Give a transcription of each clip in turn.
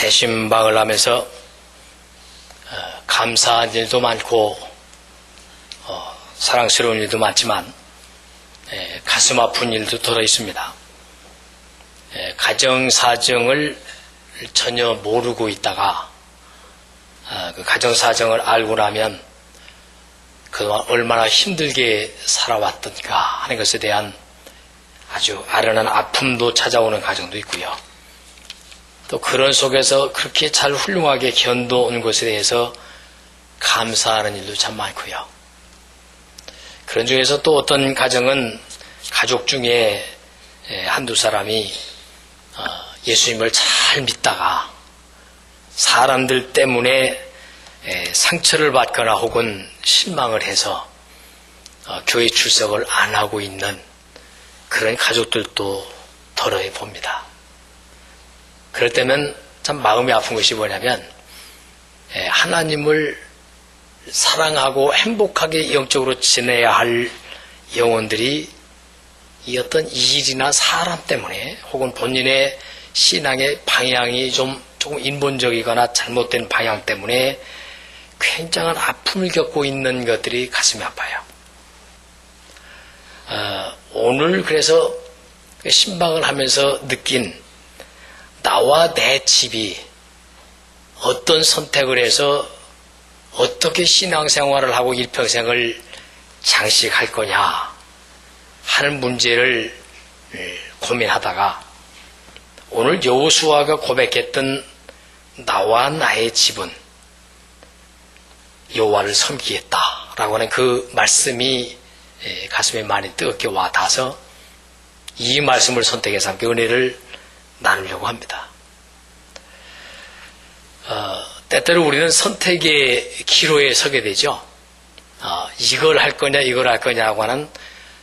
새신방을 하면서 감사한 일도 많고 사랑스러운 일도 많지만 가슴 아픈 일도 들어 있습니다. 가정 사정을 전혀 모르고 있다가 그 가정 사정을 알고 나면 그동안 얼마나 힘들게 살아왔던가 하는 것에 대한 아주 아련한 아픔도 찾아오는 가정도 있고요. 또 그런 속에서 그렇게 잘 훌륭하게 견뎌온 것에 대해서 감사하는 일도 참 많고요. 그런 중에서 또 어떤 가정은 가족 중에 한두 사람이 예수님을 잘 믿다가 사람들 때문에 상처를 받거나 혹은 실망을 해서 교회 출석을 안 하고 있는 그런 가족들도 더러해 봅니다. 그럴 때면 참 마음이 아픈 것이 뭐냐면 하나님을 사랑하고 행복하게 영적으로 지내야 할 영혼들이 이 어떤 일이나 사람 때문에 혹은 본인의 신앙의 방향이 조금 인본적이거나 잘못된 방향 때문에 굉장한 아픔을 겪고 있는 것들이 가슴이 아파요. 오늘 그래서 신방을 하면서 느낀 나와 내 집이 어떤 선택을 해서 어떻게 신앙생활을 하고 일평생을 장식할 거냐 하는 문제를 고민하다가 오늘 여호수아가 고백했던 나와 나의 집은 여호와를 섬기겠다라고 하는 그 말씀이 가슴에 많이 뜨겁게 와닿아서 이 말씀을 선택해서 함께 은혜를 나누려고 합니다. 때때로 우리는 선택의 기로에 서게 되죠. 이걸 할 거냐 이걸 할 거냐고 하는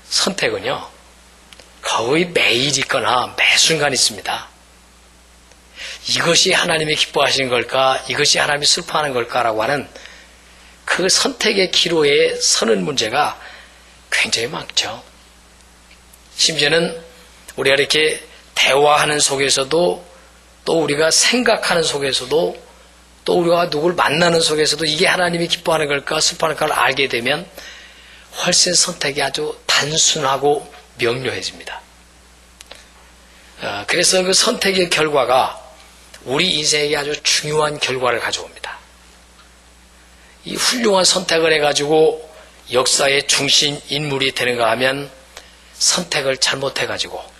선택은요 거의 매일 있거나 매 순간 있습니다. 이것이 하나님이 기뻐하시는 걸까 이것이 하나님이 슬퍼하는 걸까라고 하는 그 선택의 기로에 서는 문제가 굉장히 많죠. 심지어는 우리가 이렇게 대화하는 속에서도 또 우리가 생각하는 속에서도 또 우리가 누구를 만나는 속에서도 이게 하나님이 기뻐하는 걸까 슬퍼하는 걸까를 알게 되면 훨씬 선택이 아주 단순하고 명료해집니다. 그래서 그 선택의 결과가 우리 인생에게 아주 중요한 결과를 가져옵니다. 이 훌륭한 선택을 해가지고 역사의 중심 인물이 되는가 하면 선택을 잘못해가지고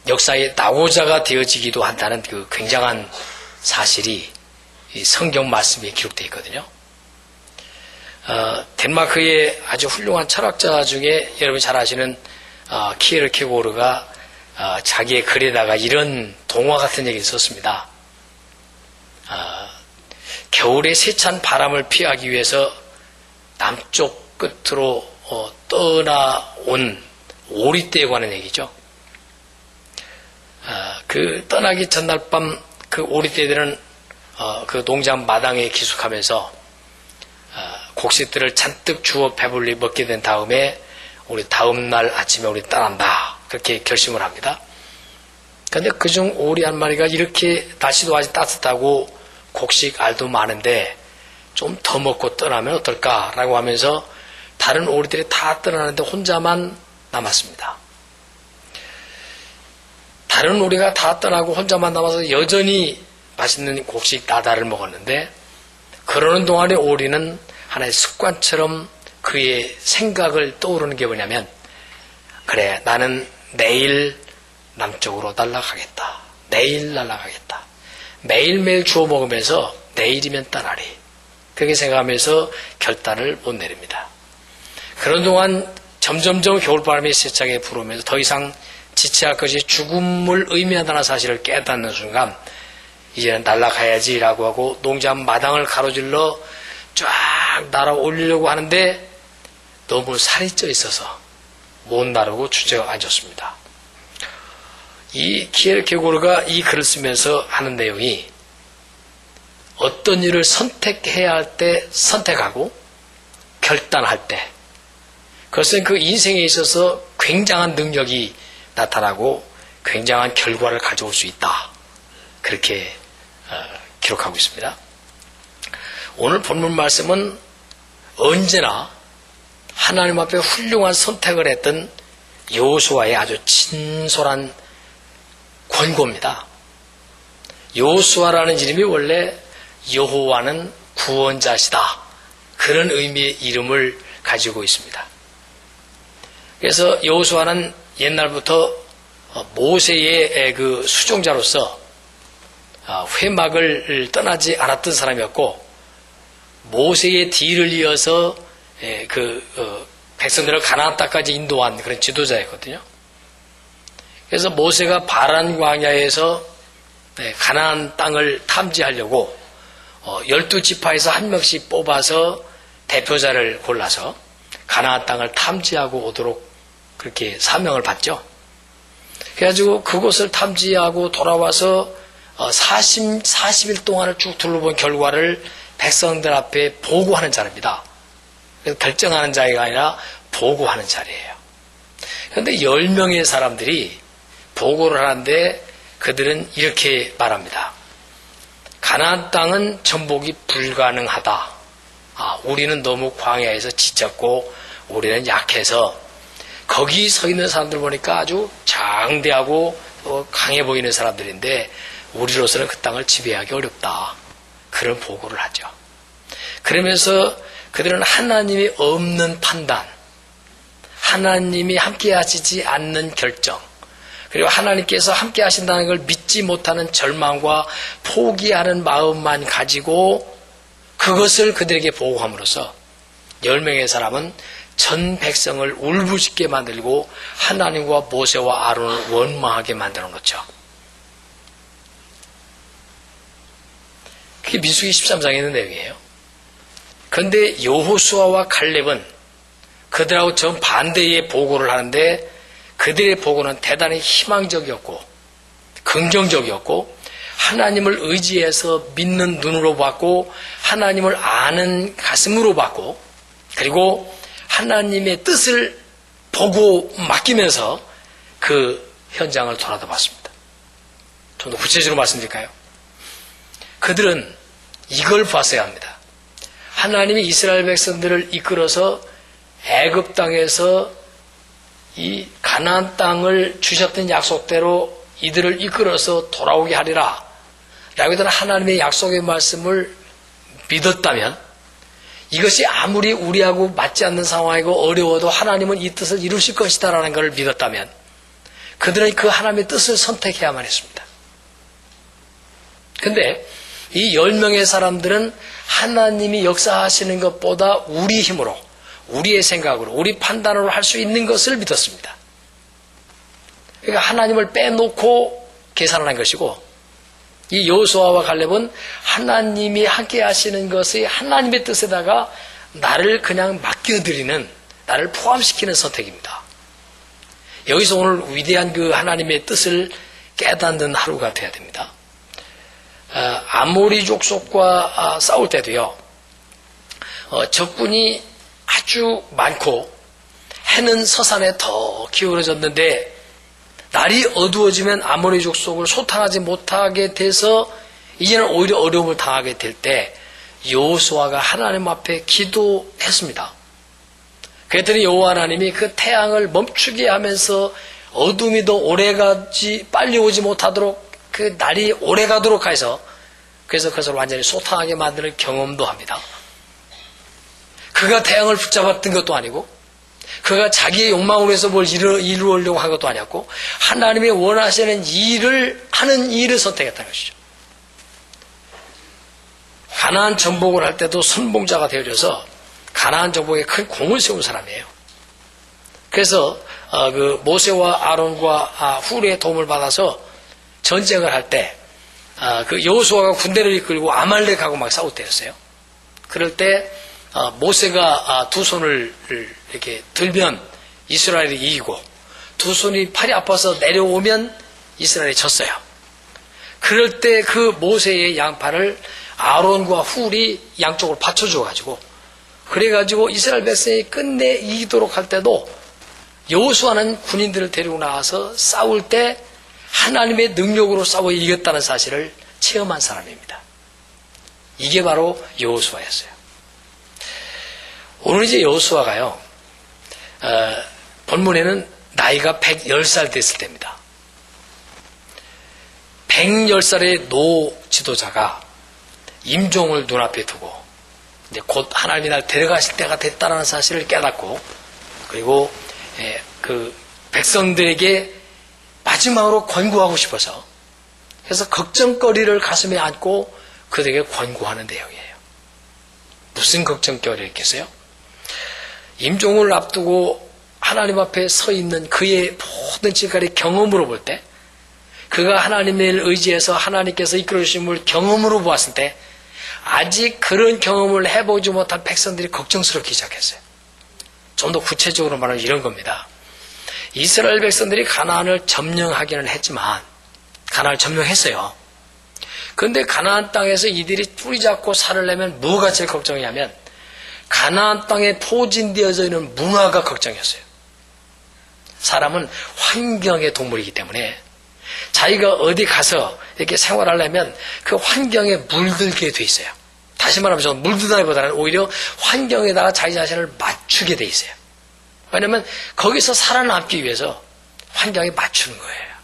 역사의 낙오자가 되어지기도 한다는 그 굉장한 사실이 이 성경 말씀에 기록되어 있거든요. 덴마크의 아주 훌륭한 철학자 중에 여러분 잘 아시는 키에르케고르가 자기의 글에다가 이런 동화 같은 얘기를 썼습니다. 겨울에 세찬 바람을 피하기 위해서 남쪽 끝으로 떠나온 오리떼에 관한 얘기죠. 그 떠나기 전날 밤 그 오리떼들은 그 농장 마당에 기숙하면서 곡식들을 잔뜩 주워 배불리 먹게 된 다음에 우리 다음 날 아침에 우리 떠난다 그렇게 결심을 합니다. 그런데 그중 오리 한 마리가 이렇게 날씨도 아직 따뜻하고 곡식 알도 많은데 좀 더 먹고 떠나면 어떨까라고 하면서 다른 오리들이 다 떠나는데 혼자만 남았습니다. 다른 오리가 다 떠나고 혼자만 남아서 여전히 맛있는 곡식 나다를 먹었는데 그러는 동안에 오리는 하나의 습관처럼 그의 생각을 떠오르는 게 뭐냐면 그래 나는 내일 남쪽으로 날아가겠다. 내일 날아가겠다. 매일매일 주워 먹으면서 내일이면 떠나리. 그렇게 생각하면서 결단을 못 내립니다. 그런 동안 점점점 겨울바람이 세차게 불어오면서 더 이상 지체할 것이 죽음을 의미한다는 사실을 깨닫는 순간 이제는 날아가야지라고 하고 농장 마당을 가로질러 쫙 날아올리려고 하는데 너무 살이 쪄 있어서 못 나르고 주저앉았습니다. 이 키에르케고르가 이 글을 쓰면서 하는 내용이 어떤 일을 선택해야 할 때 선택하고 결단할 때 그것은 그 인생에 있어서 굉장한 능력이 나타나고 굉장한 결과를 가져올 수 있다. 그렇게 기록하고 있습니다. 오늘 본문 말씀은 언제나 하나님 앞에 훌륭한 선택을 했던 여호수아의 아주 진솔한 권고입니다. 여호수아라는 이름이 원래 여호와는 구원자시다, 그런 의미의 이름을 가지고 있습니다. 그래서 여호수아는 옛날부터 모세의 그 수종자로서 회막을 떠나지 않았던 사람이었고, 모세의 뒤를 이어서 백성들을 가나안 땅까지 인도한 그런 지도자였거든요. 그래서 모세가 바란 광야에서 가나안 땅을 탐지하려고 12지파에서 한 명씩 뽑아서 대표자를 골라서 가나안 땅을 탐지하고 오도록 그렇게 사명을 받죠. 그래가지고 그곳을 탐지하고 돌아와서 40일 동안을 쭉 둘러본 결과를 백성들 앞에 보고하는 자리입니다. 결정하는 자리가 아니라 보고하는 자리예요. 그런데 10명의 사람들이 보고를 하는데 그들은 이렇게 말합니다. 가나안 땅은 정복이 불가능하다. 우리는 너무 광야에서 지쳤고 우리는 약해서, 거기 서 있는 사람들 보니까 아주 장대하고 강해 보이는 사람들인데 우리로서는 그 땅을 지배하기 어렵다, 그런 보고를 하죠. 그러면서 그들은 하나님이 없는 판단, 하나님이 함께 하시지 않는 결정, 그리고 하나님께서 함께 하신다는 걸 믿지 못하는 절망과 포기하는 마음만 가지고 그것을 그들에게 보고함으로써 10명의 사람은 전 백성을 울부짖게 만들고 하나님과 모세와 아론을 원망하게 만들어 놓죠. 그게 민수기 13장에 있는 내용이에요. 그런데 여호수아와 갈렙은 그들하고 정반대의 보고를 하는데, 그들의 보고는 대단히 희망적이었고 긍정적이었고 하나님을 의지해서 믿는 눈으로 봤고 하나님을 아는 가슴으로 봤고, 그리고 하나님의 뜻을 보고 맡기면서 그 현장을 돌아다 봤습니다. 좀 더 구체적으로 말씀드릴까요? 그들은 이걸 봤어야 합니다. 하나님이 이스라엘 백성들을 이끌어서 애굽 땅에서 이 가나안 땅을 주셨던 약속대로 이들을 이끌어서 돌아오게 하리라 라고 했던 하나님의 약속의 말씀을 믿었다면, 이것이 아무리 우리하고 맞지 않는 상황이고 어려워도 하나님은 이 뜻을 이루실 것이다 라는 것을 믿었다면 그들은 그 하나님의 뜻을 선택해야만 했습니다. 그런데 이 10명의 사람들은 하나님이 역사하시는 것보다 우리 힘으로, 우리의 생각으로, 우리 판단으로 할 수 있는 것을 믿었습니다. 그러니까 하나님을 빼놓고 계산을 한 것이고, 이 여호수아와 갈렙은 하나님이 함께 하시는 것이 하나님의 뜻에다가 나를 그냥 맡겨드리는, 나를 포함시키는 선택입니다. 여기서 오늘 위대한 그 하나님의 뜻을 깨닫는 하루가 되어야 됩니다. 아모리 족속과 싸울 때도요, 적군이 아주 많고 해는 서산에 더 기울어졌는데 날이 어두워지면 아모리 족속을 소탕하지 못하게 돼서 이제는 오히려 어려움을 당하게 될 때 여호수아가 하나님 앞에 기도했습니다. 그랬더니 여호와 하나님이 그 태양을 멈추게 하면서 어둠이 더 오래가지, 빨리 오지 못하도록 그 날이 오래가도록 해서, 그래서 그것을 완전히 소탕하게 만드는 경험도 합니다. 그가 태양을 붙잡았던 것도 아니고 그가 자기의 욕망으로 해서 뭘 이루려고 한 것도 아니었고 하나님이 원하시는 일을 하는 일을 선택했다는 것이죠. 가나안 정복을 할 때도 선봉자가 되어져서 가나안 정복에 큰 공을 세운 사람이에요. 그래서 그 모세와 아론과 훌의 도움을 받아서 전쟁을 할 때 그 여호수아가 군대를 이끌고 아말렉하고 막 싸울 때였어요. 그럴 때 모세가 두 손을 이렇게 들면 이스라엘이 이기고, 두 손이 팔이 아파서 내려오면 이스라엘이 졌어요. 그럴 때 그 모세의 양팔을 아론과 훌이 양쪽으로 받쳐줘가지고, 그래가지고 이스라엘 백성이 끝내 이기도록 할 때도 여호수아는 군인들을 데리고 나와서 싸울 때 하나님의 능력으로 싸워 이겼다는 사실을 체험한 사람입니다. 이게 바로 여호수아였어요. 오늘 이제 여호수아가요, 본문에는 나이가 110살 됐을 때입니다. 110살의 노 지도자가 임종을 눈앞에 두고 이제 곧 하나님이 날 데려가실 때가 됐다는 사실을 깨닫고, 그리고 그 백성들에게 마지막으로 권고하고 싶어서, 그래서 걱정거리를 가슴에 안고 그들에게 권고하는 내용이에요. 무슨 걱정거리를 있겠어요? 임종을 앞두고 하나님 앞에 서 있는 그의 모든 지금까지 경험으로 볼 때, 그가 하나님을 의지해서 하나님께서 이끌어 주심을 경험으로 보았을 때, 아직 그런 경험을 해보지 못한 백성들이 걱정스럽기 시작했어요. 좀 더 구체적으로 말하면 이런 겁니다. 이스라엘 백성들이 가나안을 점령하기는 했지만, 가나안을 점령했어요. 그런데 가나안 땅에서 이들이 뿌리 잡고 살으려면 뭐가 제일 걱정이냐면, 가나안 땅에 포진되어져 있는 문화가 걱정이었어요. 사람은 환경의 동물이기 때문에 자기가 어디 가서 이렇게 생활하려면 그 환경에 물들게 돼 있어요. 다시 말하면 물들다기보다는 오히려 환경에다가 자기 자신을 맞추게 돼 있어요. 왜냐하면 거기서 살아남기 위해서 환경에 맞추는 거예요.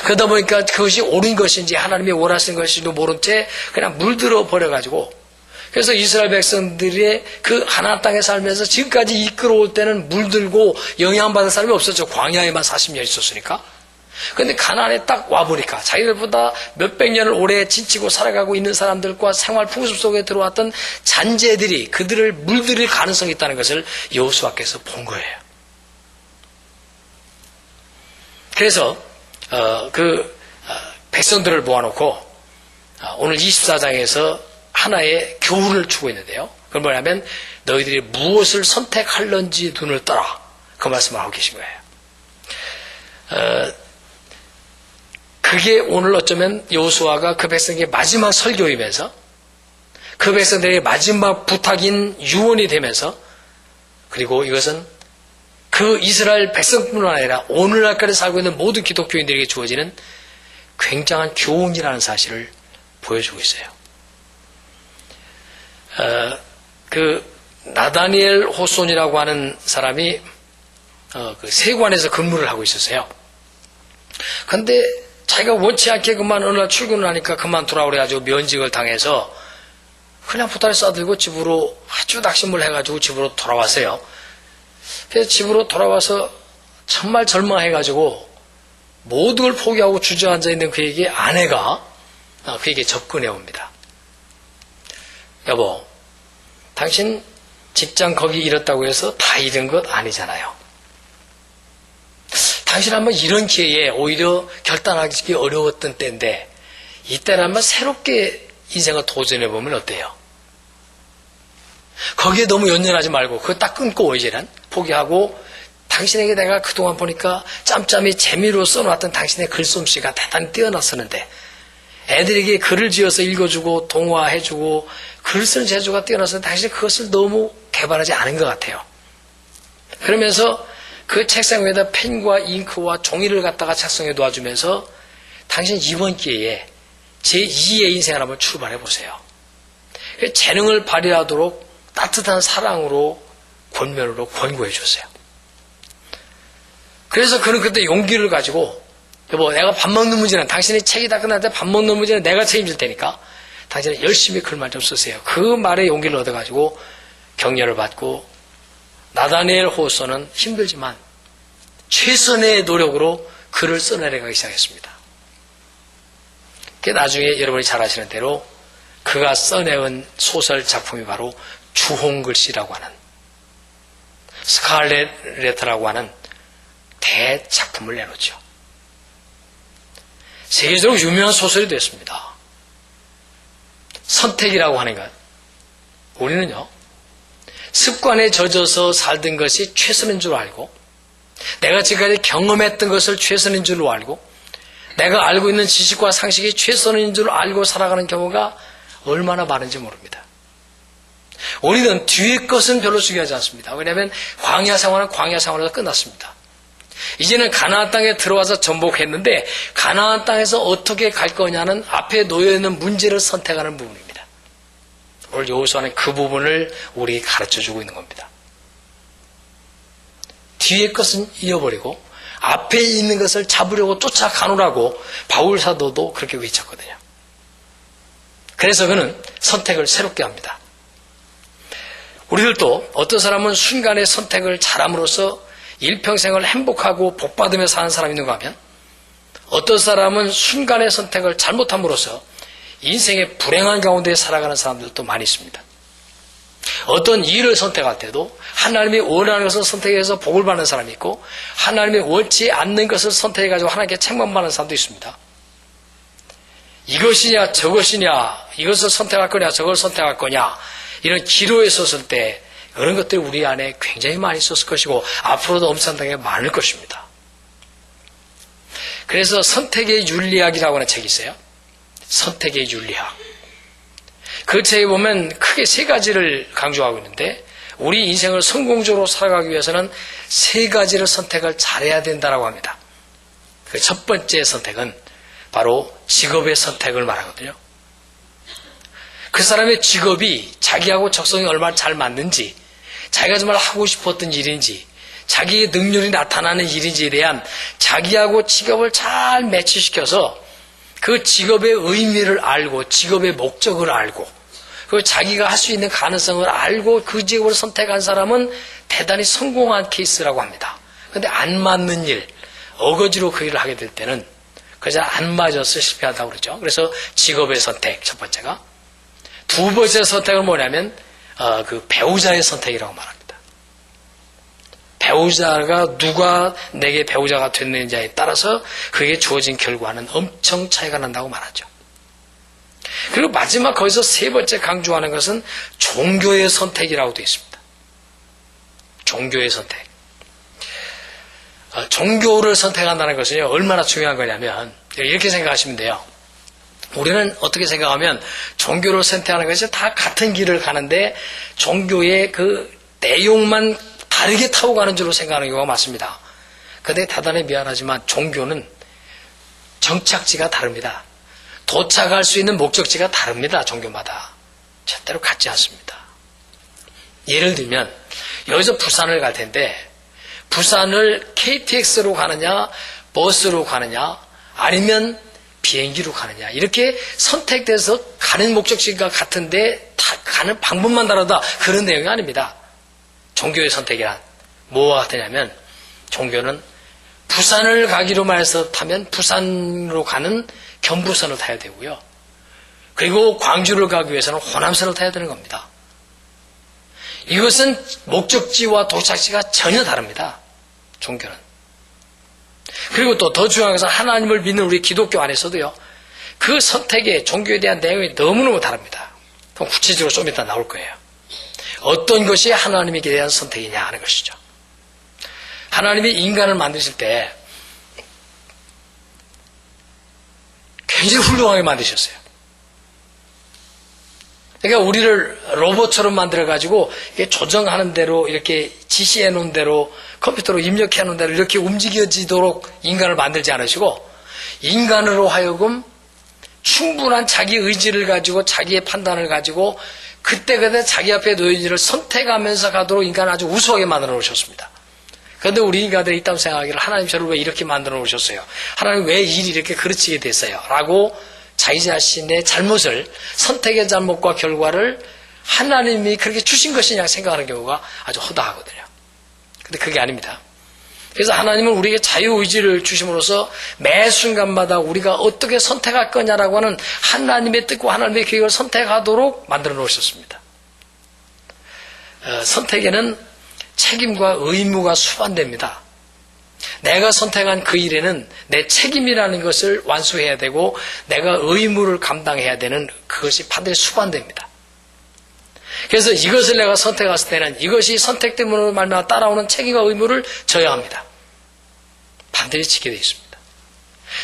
그러다 보니까 그것이 옳은 것인지 하나님이 원하시는 것인지도 모른 채 그냥 물들어 버려가지고, 그래서 이스라엘 백성들의 그 가나안 땅에 살면서 지금까지 이끌어올 때는 물들고 영향받은 사람이 없었죠. 광야에만 40년 있었으니까. 그런데 가나안에 딱 와보니까 자기들보다 몇백 년을 오래 지치고 살아가고 있는 사람들과 생활 풍습 속에 들어왔던 잔재들이 그들을 물들일 가능성이 있다는 것을 여호수아께서 본 거예요. 그래서 백성들을 모아놓고 오늘 24장에서 하나의 교훈을 주고 있는데요. 그건 뭐냐면 너희들이 무엇을 선택할런지 눈을 떠라, 그 말씀을 하고 계신 거예요. 그게 오늘 어쩌면 여호수아가 그 백성에게 마지막 설교이면서 그 백성들에게 마지막 부탁인 유언이 되면서, 그리고 이것은 그 이스라엘 백성뿐만 아니라 오늘날까지 살고 있는 모든 기독교인들에게 주어지는 굉장한 교훈이라는 사실을 보여주고 있어요. 그 나다니엘 호손이라고 하는 사람이 그 세관에서 근무를 하고 있었어요. 그런데 자기가 원치 않게 그만 어느 날 출근을 하니까 그만두라고 그래가지고 면직을 당해서 그냥 보따리 싸들고 집으로 아주 낙심을 해가지고 집으로 돌아왔어요. 그래서 집으로 돌아와서 정말 절망해가지고 모든 걸 포기하고 주저앉아 있는 그에게 아내가 그에게 접근해 옵니다. 여보, 당신 직장 거기 잃었다고 해서 다 잃은 것 아니잖아요. 당신 한번 이런 기회에 오히려 결단하기 어려웠던 때인데 이때는 한번 새롭게 인생을 도전해보면 어때요? 거기에 너무 연연하지 말고 그거 딱 끊고 이제는 포기하고, 당신에게 내가 그동안 보니까 짬짬이 재미로 써놨던 당신의 글솜씨가 대단히 뛰어났었는데 애들에게 글을 지어서 읽어주고 동화해주고 글 쓰는 재주가 뛰어났었는데 당신이 그것을 너무 개발하지 않은 것 같아요. 그러면서 그 책상 위에다 펜과 잉크와 종이를 갖다가 작성해 놓아주면서 당신 이번 기회에 제2의 인생을 한번 출발해 보세요. 재능을 발휘하도록 따뜻한 사랑으로 권면으로 권고해 줬어요. 그래서 그는 그때 용기를 가지고, 여보, 내가 밥 먹는 문제는 당신이 책이 다 끝날 때 밥 먹는 문제는 내가 책임질 테니까 당신은 열심히 글만 좀 쓰세요. 그 말에 용기를 얻어가지고 격려를 받고, 나다니엘 호소는 힘들지만 최선의 노력으로 글을 써내려가기 시작했습니다. 나중에 여러분이 잘 아시는 대로 그가 써내온 소설 작품이 바로 주홍글씨라고 하는, 스칼렛 레터라고 하는 대작품을 내놓죠. 세계적으로 유명한 소설이 됐습니다. 선택이라고 하는 것. 우리는요, 습관에 젖어서 살던 것이 최선인 줄 알고, 내가 지금까지 경험했던 것을 최선인 줄 알고, 내가 알고 있는 지식과 상식이 최선인 줄 알고 살아가는 경우가 얼마나 많은지 모릅니다. 우리는 뒤의 것은 별로 중요하지 않습니다. 왜냐하면 광야 생활은 광야 생활에서 끝났습니다. 이제는 가나안 땅에 들어와서 정복했는데 가나안 땅에서 어떻게 갈 거냐는 앞에 놓여있는 문제를 선택하는 부분입니다. 오늘 여호수아는 그 부분을 우리에게 가르쳐주고 있는 겁니다. 뒤에 것은 잃어버리고 앞에 있는 것을 잡으려고 쫓아가노라고 바울 사도도 그렇게 외쳤거든요. 그래서 그는 선택을 새롭게 합니다. 우리들도 어떤 사람은 순간의 선택을 잘함으로써 일평생을 행복하고 복받으며 사는 사람이 있는가 하면 어떤 사람은 순간의 선택을 잘못함으로써 인생의 불행한 가운데 살아가는 사람들도 많이 있습니다. 어떤 일을 선택할 때도 하나님이 원하는 것을 선택해서 복을 받는 사람이 있고 하나님이 원치 않는 것을 선택해가지고 하나님께 책망받는 사람도 있습니다. 이것이냐 저것이냐 이것을 선택할 거냐 저걸 선택할 거냐 이런 기로에 섰을 때 그런 것들이 우리 안에 굉장히 많이 있었을 것이고 앞으로도 엄청나게 많을 것입니다. 그래서 선택의 윤리학이라고 하는 책이 있어요. 선택의 윤리학. 그 책에 보면 크게 세 가지를 강조하고 있는데 우리 인생을 성공적으로 살아가기 위해서는 세 가지를 선택을 잘해야 된다고 합니다. 그 첫 번째 선택은 바로 직업의 선택을 말하거든요. 그 사람의 직업이 자기하고 적성이 얼마나 잘 맞는지 자기가 정말 하고 싶었던 일인지 자기의 능력이 나타나는 일인지에 대한 자기하고 직업을 잘 매치시켜서 그 직업의 의미를 알고 직업의 목적을 알고 그리고 자기가 할 수 있는 가능성을 알고 그 직업을 선택한 사람은 대단히 성공한 케이스라고 합니다. 그런데 안 맞는 일, 어거지로 그 일을 하게 될 때는 그저 안 맞아서 실패한다고 그러죠. 그래서 직업의 선택 첫 번째가 두 번째 선택은 뭐냐면 그 배우자의 선택이라고 말합니다. 배우자가 누가 내게 배우자가 됐느냐에 따라서 그게 주어진 결과는 엄청 차이가 난다고 말하죠. 그리고 마지막 거기서 세 번째 강조하는 것은 종교의 선택이라고 되어 있습니다. 종교의 선택. 종교를 선택한다는 것은요 얼마나 중요한 거냐면 이렇게 생각하시면 돼요. 우리는 어떻게 생각하면 종교를 선택하는 것이 다 같은 길을 가는데 종교의 그 내용만 다르게 타고 가는 줄로 생각하는 경우가 많습니다. 그런데 대단히 미안하지만 종교는 정착지가 다릅니다. 도착할 수 있는 목적지가 다릅니다. 종교마다. 절대로 같지 않습니다. 예를 들면 여기서 부산을 갈 텐데 부산을 KTX로 가느냐 버스로 가느냐 아니면 비행기로 가느냐 이렇게 선택돼서 가는 목적지가 같은데 다 가는 방법만 다르다 그런 내용이 아닙니다. 종교의 선택이란 뭐와 같으냐면 종교는 부산을 가기로만 해서 타면 부산으로 가는 경부선을 타야 되고요. 그리고 광주를 가기 위해서는 호남선을 타야 되는 겁니다. 이것은 목적지와 도착지가 전혀 다릅니다. 종교는. 그리고 또 더 중요한 것은 하나님을 믿는 우리 기독교 안에서도요. 그 선택의 종교에 대한 내용이 너무너무 다릅니다. 그럼 구체적으로 좀 이따 나올 거예요. 어떤 것이 하나님에 대한 선택이냐 하는 것이죠. 하나님이 인간을 만드실 때 굉장히 훌륭하게 만드셨어요. 그러니까 우리를 로봇처럼 만들어가지고 조정하는 대로 이렇게 지시해 놓은 대로 컴퓨터로 입력해 놓은 대로 이렇게 움직여지도록 인간을 만들지 않으시고 인간으로 하여금 충분한 자기 의지를 가지고 자기의 판단을 가지고 그때그때 자기 앞에 놓인 일을 선택하면서 가도록 인간을 아주 우수하게 만들어 놓으셨습니다. 그런데 우리 인간들이 이딴 생각하기를 하나님 저를 왜 이렇게 만들어 놓으셨어요? 하나님 왜 일이 이렇게 그르치게 됐어요? 라고 자기 자신의 잘못을 선택의 잘못과 결과를 하나님이 그렇게 주신 것이냐 생각하는 경우가 아주 허다하거든요. 근데 그게 아닙니다. 그래서 하나님은 우리에게 자유의지를 주심으로써 매 순간마다 우리가 어떻게 선택할 거냐라고 하는 하나님의 뜻과 하나님의 계획을 선택하도록 만들어 놓으셨습니다. 선택에는 책임과 의무가 수반됩니다. 내가 선택한 그 일에는 내 책임이라는 것을 완수해야 되고 내가 의무를 감당해야 되는 그것이 반드시 수반됩니다. 그래서 이것을 내가 선택했을 때는 이것이 선택 때문에 말미암아 따라오는 책임과 의무를 져야 합니다. 반드시 지게 되어 있습니다.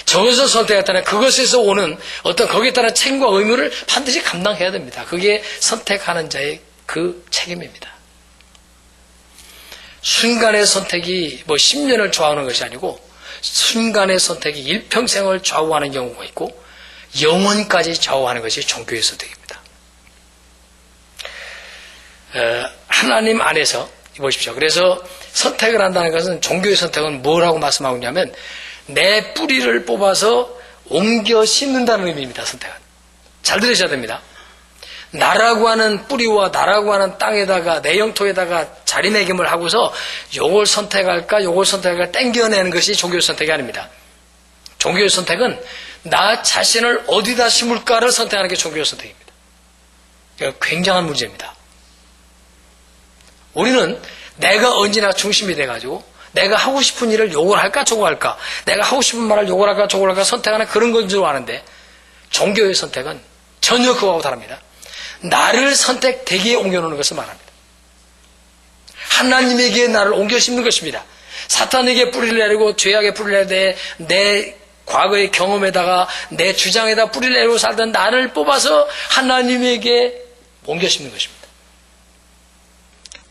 저것을 선택했다면 그것에서 오는 어떤 거기에 따른 책임과 의무를 반드시 감당해야 됩니다. 그게 선택하는 자의 그 책임입니다. 순간의 선택이 10년을 좌우하는 것이 아니고 순간의 선택이 일평생을 좌우하는 경우가 있고 영원까지 좌우하는 것이 종교의 선택입니다. 하나님 안에서 보십시오. 그래서 선택을 한다는 것은 종교의 선택은 뭐라고 말씀하고 있냐면 내 뿌리를 뽑아서 옮겨 심는다는 의미입니다. 선택은. 잘 들으셔야 됩니다. 나라고 하는 뿌리와 나라고 하는 땅에다가 내 영토에다가 자리매김을 하고서 요걸 선택할까 요걸 선택할까 땡겨내는 것이 종교의 선택이 아닙니다. 종교의 선택은 나 자신을 어디다 심을까를 선택하는 게 종교의 선택입니다. 이거 굉장한 문제입니다. 우리는 내가 언제나 중심이 돼가지고 내가 하고 싶은 일을 요걸 할까 저걸 할까 내가 하고 싶은 말을 요걸 할까 저걸 할까 선택하는 그런 건 줄 아는데 종교의 선택은 전혀 그거하고 다릅니다. 나를 선택되기에 옮겨놓는 것을 말합니다. 하나님에게 나를 옮겨 심는 것입니다. 사탄에게 뿌리를 내리고 죄악에 뿌리를 내되 내 과거의 경험에다가 내 주장에다 뿌리를 내리고 살던 나를 뽑아서 하나님에게 옮겨 심는 것입니다.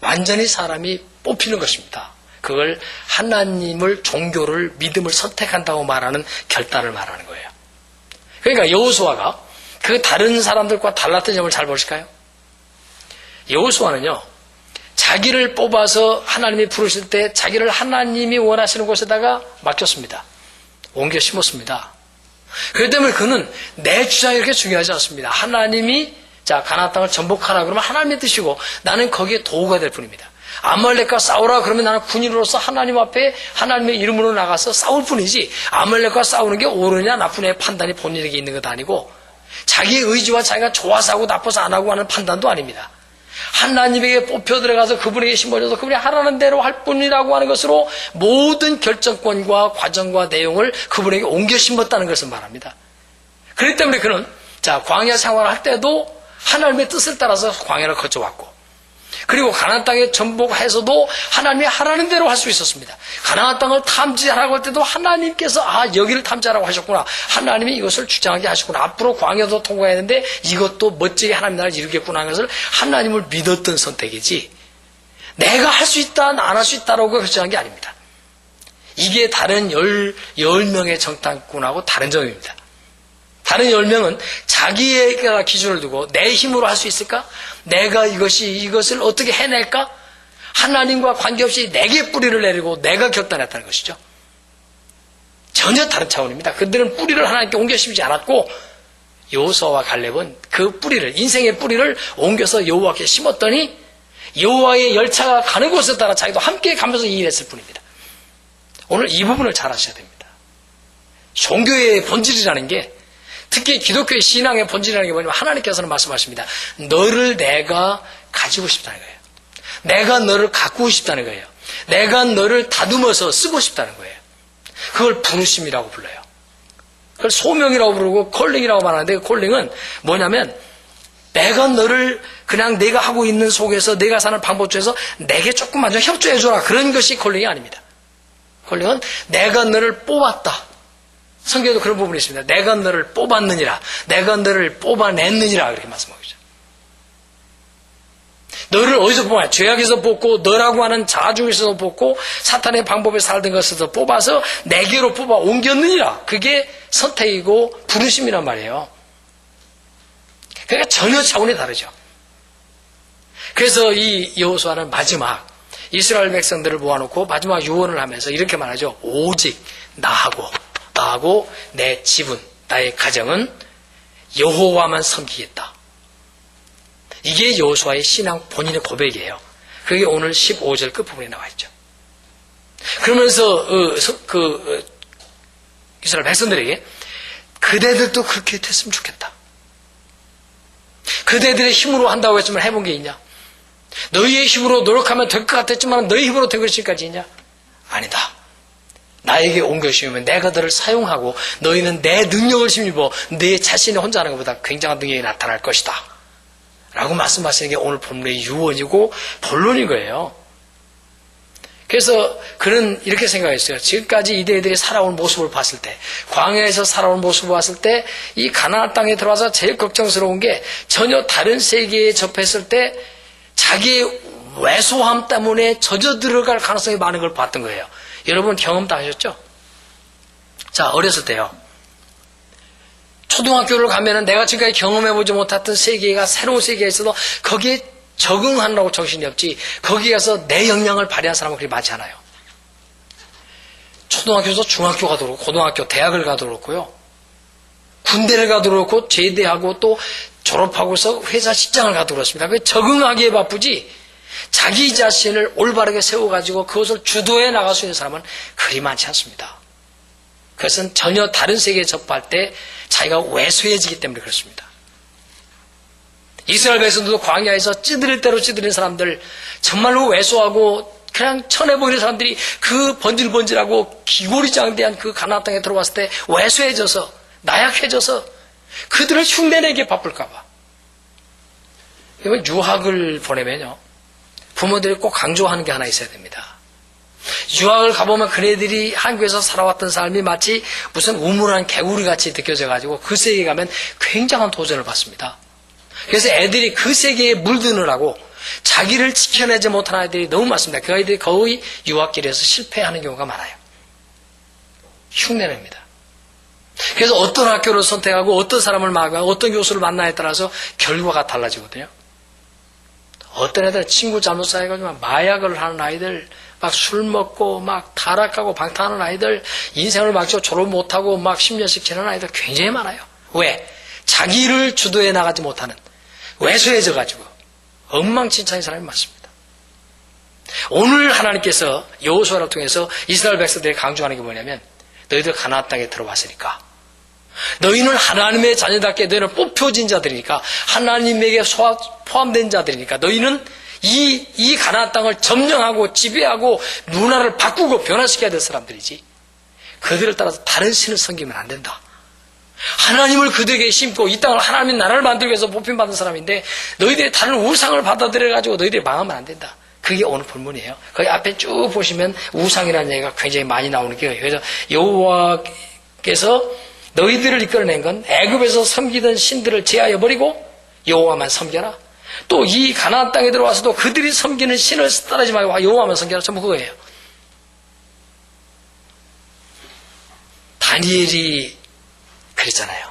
완전히 사람이 뽑히는 것입니다. 그걸 하나님을 종교를 믿음을 선택한다고 말하는 결단을 말하는 거예요. 그러니까 여호수아가 그 다른 사람들과 달랐던 점을 잘 보실까요? 여호수아는요 자기를 뽑아서 하나님이 부르실 때 자기를 하나님이 원하시는 곳에다가 맡겼습니다. 옮겨 심었습니다. 그렇기 때문에 그는 내 주장이 그렇게 중요하지 않습니다. 하나님이 자 가나안 땅을 정복하라 그러면 하나님의 뜻이고 나는 거기에 도구가 될 뿐입니다. 아말렉과 싸우라 그러면 나는 군인으로서 하나님 앞에 하나님의 이름으로 나가서 싸울 뿐이지 아말렉과 싸우는 게 옳으냐 나쁘냐의 판단이 본인에게 있는 것도 아니고 자기의 의지와 자기가 좋아서 하고 나빠서 안 하고 하는 판단도 아닙니다. 하나님에게 뽑혀 들어가서 그분에게 심어져서 그분이 하라는 대로 할 뿐이라고 하는 것으로 모든 결정권과 과정과 내용을 그분에게 옮겨 심었다는 것을 말합니다. 그렇기 때문에 그는 자 광야 생활을 할 때도 하나님의 뜻을 따라서 광야를 거쳐왔고 그리고 가나안 땅에 정복해서도 하나님이 하라는 대로 할 수 있었습니다. 가나안 땅을 탐지하라고 할 때도 하나님께서 여기를 탐지하라고 하셨구나. 하나님이 이것을 주장하게 하셨구나. 앞으로 광야도 통과했는데 이것도 멋지게 하나님 나라를 이루겠구나 하는 것을 하나님을 믿었던 선택이지 내가 할 수 있다 안 할 수 있다라고 결정한 게 아닙니다. 이게 다른 10명의 정탐꾼하고 다른 점입니다. 다른 10명은 자기에게 기준을 두고 내 힘으로 할 수 있을까? 내가 이것을 어떻게 해낼까? 하나님과 관계없이 내게 뿌리를 내리고 내가 결단했다는 것이죠. 전혀 다른 차원입니다. 그들은 뿌리를 하나님께 옮겨 심지 않았고 여호수아와 갈렙은 그 뿌리를 인생의 뿌리를 옮겨서 여호와께 심었더니 여호와의 열차가 가는 곳에 따라 자기도 함께 가면서 이 일을 했을 뿐입니다. 오늘 이 부분을 잘 아셔야 됩니다. 종교의 본질이라는 게 특히 기독교의 신앙의 본질이라는 게 뭐냐면 하나님께서는 말씀하십니다. 너를 내가 가지고 싶다는 거예요. 내가 너를 가꾸고 싶다는 거예요. 내가 너를 다듬어서 쓰고 싶다는 거예요. 그걸 부르심이라고 불러요. 그걸 소명이라고 부르고 콜링이라고 말하는데 그 콜링은 뭐냐면 내가 너를 그냥 내가 하고 있는 속에서 내가 사는 방법 중에서 내게 조금만 좀 협조해줘라. 그런 것이 콜링이 아닙니다. 콜링은 내가 너를 뽑았다. 성경에도 그런 부분이 있습니다. 내가 너를 뽑았느니라. 내가 너를 뽑아냈느니라. 그렇게 말씀하고 있죠. 너를 어디서 뽑아? 죄악에서 뽑고 너라고 하는 자아 중에서 뽑고 사탄의 방법에 살던 것에서 뽑아서 내게로 뽑아 옮겼느니라. 그게 선택이고 부르심이란 말이에요. 그러니까 전혀 차원이 다르죠. 그래서 이 여호수아는 마지막 이스라엘 백성들을 모아놓고 마지막 유언을 하면서 이렇게 말하죠. 오직 나하고 내 집은 나의 가정은 여호와만 섬기겠다. 이게 여호수아의 신앙 본인의 고백이에요. 그게 오늘 15절 끝부분에 나와 있죠. 그러면서 이스라엘 백성들에게 그대들도 그렇게 됐으면 좋겠다. 그대들의 힘으로 한다고 했지만 해본 게 있냐? 너희의 힘으로 노력하면 될 것 같았지만 너희 힘으로 된 것일까지 있냐? 아니다. 나에게 옮겨 심으면 내가 너를 사용하고 너희는 내 능력을 힘입어 내 자신이 혼자 하는 것보다 굉장한 능력이 나타날 것이다. 라고 말씀하시는 게 오늘 본문의 유언이고 본론인 거예요. 그래서 그는 이렇게 생각했어요. 지금까지 이들이 살아온 모습을 봤을 때 광야에서 살아온 모습을 봤을 때 이 가나안 땅에 들어와서 제일 걱정스러운 게 전혀 다른 세계에 접했을 때 자기의 왜소함 때문에 젖어 들어갈 가능성이 많은 걸 봤던 거예요. 여러분 경험 다 하셨죠? 자, 어렸을 때요. 초등학교를 가면은 내가 지금까지 경험해보지 못했던 세계가 새로운 세계가 있어도 거기에 적응하느라고 정신이 없지 거기 가서 내 역량을 발휘한 사람은 그리 많지 않아요. 초등학교에서 중학교 가도 그렇고 고등학교, 대학을 가도 그렇고요. 군대를 가도 그렇고 제대하고 또 졸업하고서 회사 직장을 가도 그렇습니다. 그 적응하기에 바쁘지 자기 자신을 올바르게 세워가지고 그것을 주도해 나갈 수 있는 사람은 그리 많지 않습니다. 그것은 전혀 다른 세계에 접할 때 자기가 왜소해지기 때문에 그렇습니다. 이스라엘 백성들도 광야에서 찌들릴 대로 찌들린 사람들, 정말로 왜소하고 그냥 천해 보이는 사람들이 그 번질번질하고 기골이장대한 그 가나안 땅에 들어왔을 때 왜소해져서 나약해져서 그들을 흉내내기에 바쁠까봐. 이건 유학을 보내면요 부모들이 꼭 강조하는 게 하나 있어야 됩니다. 유학을 가보면 그네들이 한국에서 살아왔던 삶이 마치 무슨 우물한 개구리같이 느껴져가지고 그 세계에 가면 굉장한 도전을 받습니다. 그래서 애들이 그 세계에 물드느라고 자기를 지켜내지 못한 아이들이 너무 많습니다. 그 아이들이 거의 유학길에서 실패하는 경우가 많아요. 흉내냅니다. 그래서 어떤 학교를 선택하고 어떤 사람을 만나고 어떤 교수를 만나에 따라서 결과가 달라지거든요. 어떤 애들 친구 잘못 사귀어가지고 마약을 하는 아이들, 막 술 먹고 막 타락하고 방탕하는 아이들, 인생을 막죠 졸업 못하고 막 10년씩 지나는 아이들 굉장히 많아요. 왜? 자기를 주도해 나가지 못하는 왜소해져가지고 엉망진창인 사람이 많습니다. 오늘 하나님께서 여호수아를 통해서 이스라엘 백성들이 강조하는 게 뭐냐면 너희들 가나안 땅에 들어왔으니까 너희는 하나님의 자녀답게 너희는 뽑혀진 자들이니까 하나님에게 포함된 자들이니까 너희는 이 가나안 땅을 점령하고 지배하고 문화를 바꾸고 변화시켜야 될 사람들이지 그들을 따라서 다른 신을 섬기면 안 된다. 하나님을 그들에게 심고 이 땅을 하나님의 나라를 만들기 위해서 뽑힘받은 사람인데 너희들이 다른 우상을 받아들여가지고 너희들이 망하면 안 된다. 그게 오늘 본문이에요. 거기 앞에 쭉 보시면 우상이라는 얘기가 굉장히 많이 나오는 게 그래서 여호와께서 너희들을 이끌어낸 건 애굽에서 섬기던 신들을 제하여 버리고 여호와만 섬겨라. 또 이 가나안 땅에 들어와서도 그들이 섬기는 신을 따르지 말고 여호와만 섬겨라. 전부 그거예요. 다니엘이 그랬잖아요.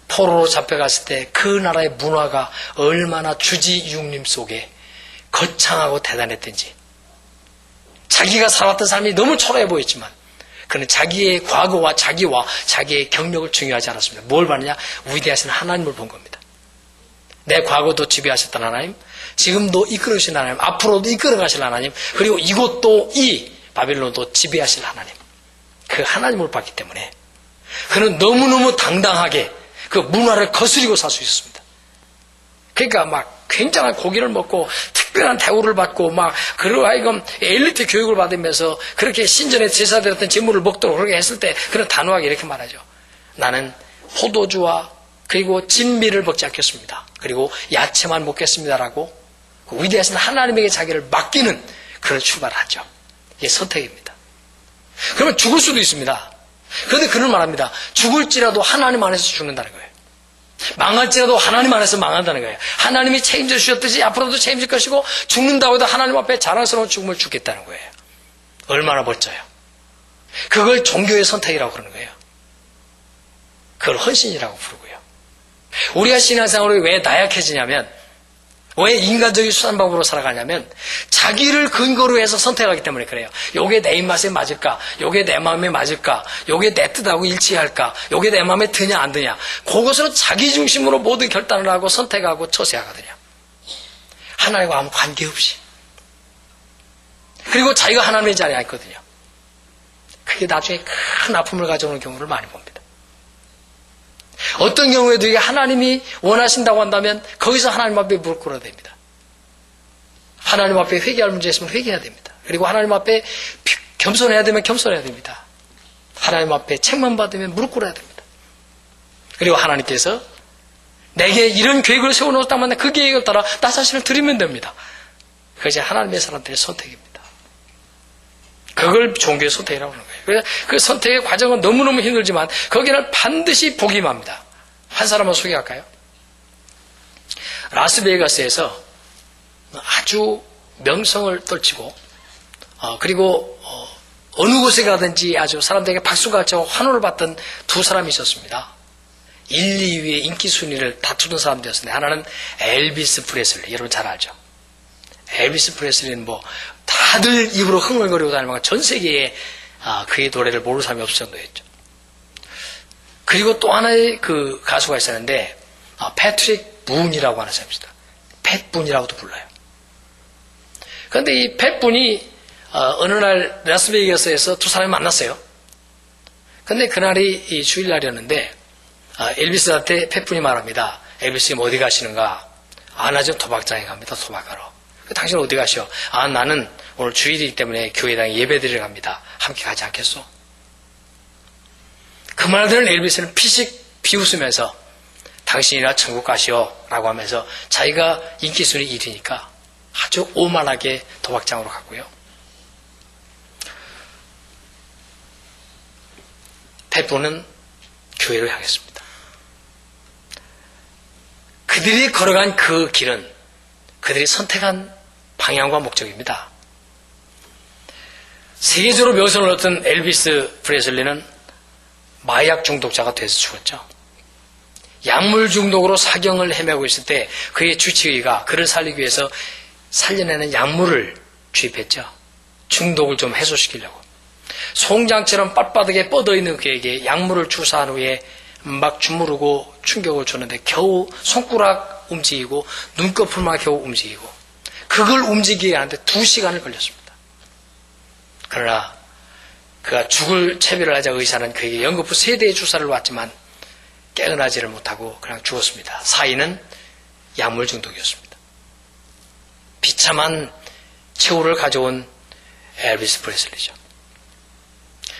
포로로 잡혀갔을 때 그 나라의 문화가 얼마나 주지 육림 속에 거창하고 대단했던지 자기가 살았던 삶이 너무 초라해 보였지만 그는 자기의 과거와 자기의 경력을 중요하지 않았습니다. 뭘 봤느냐? 위대하신 하나님을 본 겁니다. 내 과거도 지배하셨던 하나님, 지금도 이끌으신 하나님, 앞으로도 이끌어가실 하나님, 그리고 이곳도 이 바빌론도 지배하실 하나님, 그 하나님을 봤기 때문에 그는 너무너무 당당하게 그 문화를 거스리고 살 수 있었습니다. 그러니까 막 굉장한 고기를 먹고 특별한 대우를 받고 막 그러고 하여금 엘리트 교육을 받으면서 그렇게 신전에 제사드렸던 제물을 먹도록 그렇게 했을 때 그는 단호하게 이렇게 말하죠. 나는 포도주와 그리고 진미를 먹지 않겠습니다. 그리고 야채만 먹겠습니다라고 그 위대하신 하나님에게 자기를 맡기는 그런 출발을 하죠. 이게 선택입니다. 그러면 죽을 수도 있습니다. 그런데 그는 말합니다. 죽을지라도 하나님 안에서 죽는다는 거예요. 망할지라도 하나님 안에서 망한다는 거예요. 하나님이 책임져 주셨듯이 앞으로도 책임질 것이고 죽는다고 해도 하나님 앞에 자랑스러운 죽음을 죽겠다는 거예요. 얼마나 멋져요. 그걸 종교의 선택이라고 그러는 거예요. 그걸 헌신이라고 부르고요. 우리가 신앙생활이 왜 나약해지냐면 왜 인간적인 수단방법으로 살아가냐면 자기를 근거로 해서 선택하기 때문에 그래요. 요게 내 입맛에 맞을까? 요게 내 마음에 맞을까? 요게 내 뜻하고 일치할까? 요게 내 마음에 드냐 안 드냐? 그것으로 자기 중심으로 모든 결단을 하고 선택하고 처세하거든요. 하나님과 아무 관계없이. 그리고 자기가 하나님의 자리에 있거든요. 그게 나중에 큰 아픔을 가져오는 경우를 많이 봅니다. 어떤 경우에도 이게 하나님이 원하신다고 한다면 거기서 하나님 앞에 무릎 꿇어야 됩니다. 하나님 앞에 회개할 문제 있으면 회개해야 됩니다. 그리고 하나님 앞에 겸손해야 되면 겸손해야 됩니다. 하나님 앞에 책만 받으면 무릎 꿇어야 됩니다. 그리고 하나님께서 내게 이런 계획을 세워놓았다면 그 계획을 따라 나 자신을 드리면 됩니다. 그것이 하나님의 사람들의 선택입니다. 그걸 종교의 선택이라고 하는 거예요. 그래서 그 선택의 과정은 너무너무 힘들지만 거기는 반드시 복이 임합니다. 한 사람만 소개할까요? 라스베이거스에서 아주 명성을 떨치고 그리고 어느 곳에 가든지 아주 사람들에게 박수가 치고 환호를 받던 두 사람이 있었습니다. 1, 2위의 인기 순위를 다투던 사람들이었는데 하나는 엘비스 프레슬리. 여러분 잘 알죠? 엘비스 프레슬리는 뭐 다들 입으로 흥얼거리고 다니면 전 세계에 그의 노래를 모르는 사람이 없을 정도였죠. 그리고 또 하나의 그 가수가 있었는데 패트릭 분이라고 하는 사람입니다. 팻분이라고도 불러요. 그런데 이 팻분이 어느 날 라스베이거스에서 두 사람이 만났어요. 근데 그날이 이 주일날이었는데 엘비스한테 팻분이 말합니다. 엘비스님 어디 가시는가? 나 지금 도박장에 갑니다. 도박하러. 당신 어디 가시오? 나는 오늘 주일이기 때문에 교회당에 예배드리러 갑니다. 함께 가지 않겠소? 그 말을 들은 엘비스는 피식 비웃으면서 당신이나 천국 가시오 라고 하면서 자기가 인기순위 1위니까 아주 오만하게 도박장으로 갔고요. 팻분은 교회로 향했습니다. 그들이 걸어간 그 길은 그들이 선택한 방향과 목적입니다. 세계적으로 명성을 얻던 엘비스 프레슬리는 마약 중독자가 돼서 죽었죠. 약물 중독으로 사경을 헤매고 있을 때 그의 주치의가 그를 살리기 위해서 살려내는 약물을 주입했죠. 중독을 좀 해소시키려고. 송장처럼 빳빳하게 뻗어있는 그에게 약물을 주사한 후에 막 주무르고 충격을 줬는데 겨우 손가락 움직이고 눈꺼풀만 겨우 움직이고 그걸 움직이게 하는데 2시간을 걸렸습니다. 그러나 그가 죽을 채비를 하자 의사는 그에게 연거푸 3대의 주사를 놨지만 깨어나지를 못하고 그냥 죽었습니다. 사인은 약물 중독이었습니다. 비참한 최후를 가져온 엘비스 프레슬리죠.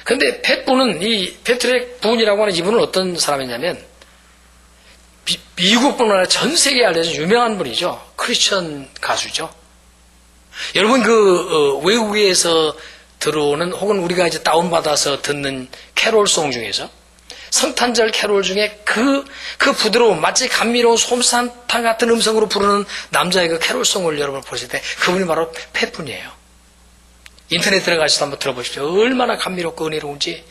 그런데 팻분은 이 패트릭 분이라고 하는 이분은 어떤 사람이냐면 미국뿐만 아니라 전 세계에 알려진 유명한 분이죠. 크리스천 가수죠. 여러분 외국에서 들어오는 혹은 우리가 이제 다운받아서 듣는 캐롤송 중에서 성탄절 캐롤 중에 그 부드러운 마치 감미로운 솜사탕 같은 음성으로 부르는 남자의 그 캐롤송을 여러분 보실 때 그분이 바로 팻분이에요. 인터넷 들어가셔서 한번 들어보십시오. 얼마나 감미롭고 은혜로운지.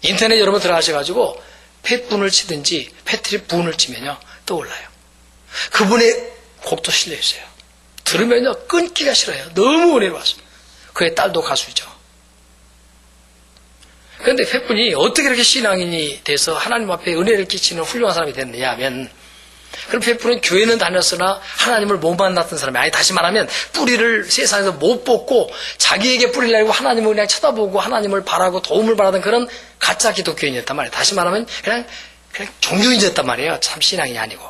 인터넷 여러분 들어가셔가지고 팻분을 치든지 패트릭 분을 치면요 떠올라요. 그분의 곡도 실려있어요. 들으면요 끊기가 싫어요. 너무 은혜로워서. 그의 딸도 가수죠. 그런데 팻분이 어떻게 이렇게 신앙인이 돼서 하나님 앞에 은혜를 끼치는 훌륭한 사람이 됐느냐 하면 그럼 팻분은 교회는 다녔으나 하나님을 못 만났던 사람이 아니 다시 말하면 뿌리를 세상에서 못 뽑고 자기에게 뿌리를 내고 하나님을 그냥 쳐다보고 하나님을 바라고 도움을 바라던 그런 가짜 기독교인이었단 말이에요. 다시 말하면 그냥 종교인이었단 말이에요. 참 신앙이 아니고.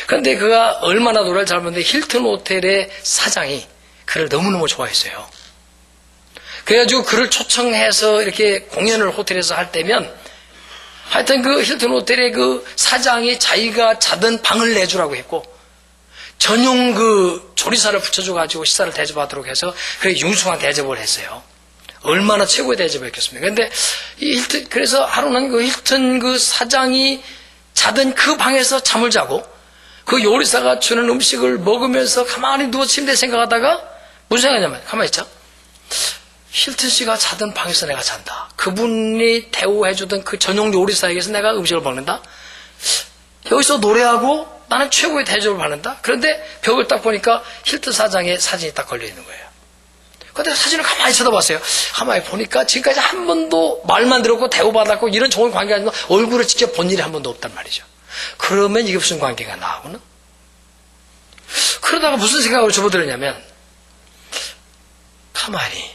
그런데 그가 얼마나 노래를 잘 부르는데 힐튼 호텔의 사장이 그를 너무너무 좋아했어요. 그래가지고 그를 초청해서 이렇게 공연을 호텔에서 할 때면 하여튼 그 힐튼 호텔의 그 사장이 자기가 자던 방을 내주라고 했고 전용 그 조리사를 붙여줘가지고 식사를 대접하도록 해서 그렇게 융숭한 대접을 했어요. 얼마나 최고의 대접을 했겠습니까? 그런데 그래서 하루는 그 힐튼 그 사장이 자던 그 방에서 잠을 자고 그 요리사가 주는 음식을 먹으면서 가만히 누워 침대에 생각하다가 무슨 생각이냐면 가만히 있자. 힐튼 씨가 자던 방에서 내가 잔다. 그분이 대우해주던 그 전용 요리사에게서 내가 음식을 먹는다. 여기서 노래하고 나는 최고의 대접을 받는다. 그런데 벽을 딱 보니까 힐튼 사장의 사진이 딱 걸려있는 거예요. 그런데 사진을 가만히 쳐다봤어요. 가만히 보니까 지금까지 한 번도 말만 들었고 대우받았고 이런 좋은 관계가 아니고 얼굴을 직접 본 일이 한 번도 없단 말이죠. 그러면 이게 무슨 관계가 나오나? 그러다가 무슨 생각을 접어들었냐면 가만히